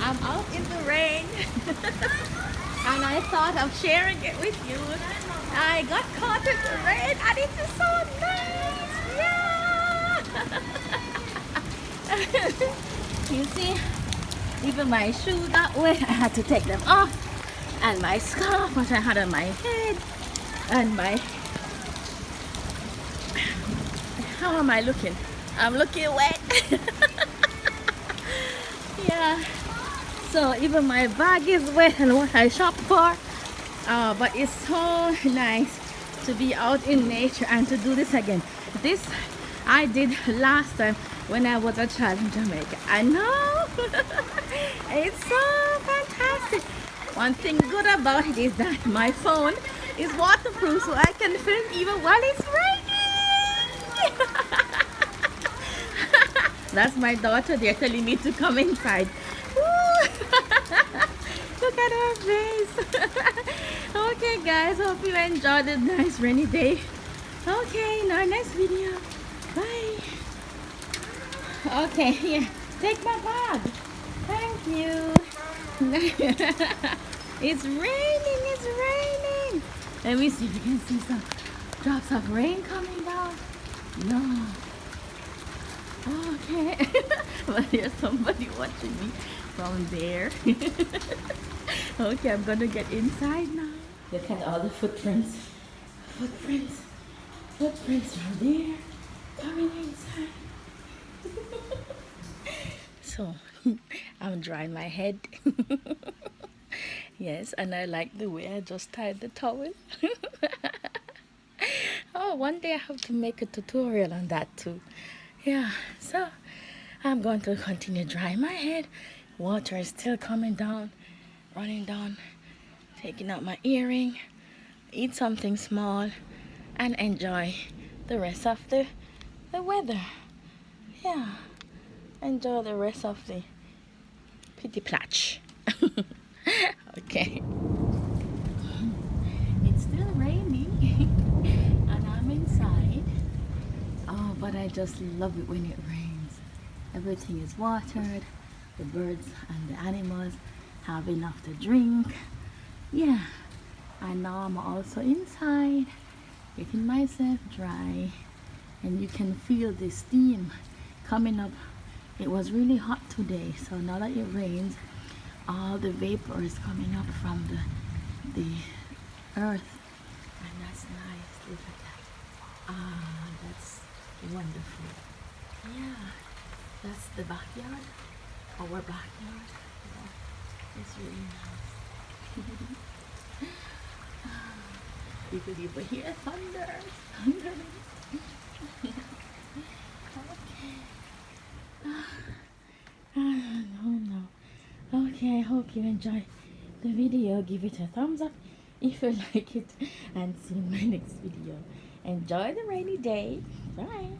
I'm out in the rain and I thought of sharing it with you. I got caught in the rain and it is so nice. Yeah. You see, even my shoes that way, I had to take them off. And my scarf, which I had on my head. And my... How am I looking? I'm looking wet. Yeah. So even my bag is wet and what I shop for. But it's so nice to be out in nature and to do this again. This I did last time when I was a child in Jamaica. I know. It's so fantastic. One thing good about it is that my phone is waterproof, so I can film even while it's raining. That's my daughter. They're telling me to come inside. Look at her face. Okay guys, hope you enjoyed the nice rainy day. Okay, in our next video. Bye. Okay, here, take my bag. Thank you. It's raining, it's raining. Let me see if you can see some drops of rain coming down. No. Okay. But there's somebody watching me from there. Okay, I'm gonna get inside now. Look at all the footprints. Footprints. Footprints are there. Coming inside. So, I'm drying my head. Yes, and I like the way I just tied the towel. Oh, one day I have to make a tutorial on that too. Yeah, so I'm going to continue drying my head. Water is still coming down, running down, taking out my earring, eat something small, and enjoy the rest of the weather. Yeah, enjoy the rest of the Petit Platch. Okay. It's still raining and I'm inside. Oh, but I just love it when it rains. Everything is watered. The birds and the animals have enough to drink. Yeah. And now I'm also inside, getting myself dry. And you can feel the steam coming up. It was really hot today, so now that it rains, all the vapor is coming up from the earth, and that's nice. Look at that. Ah, that's wonderful. Yeah, that's the backyard, our backyard. Yeah, it's really nice. You could even hear thunder. Thunder. Okay. No. Okay, I hope you enjoy the video. Give it a thumbs up if you like it and see my next video. Enjoy the rainy day. Bye.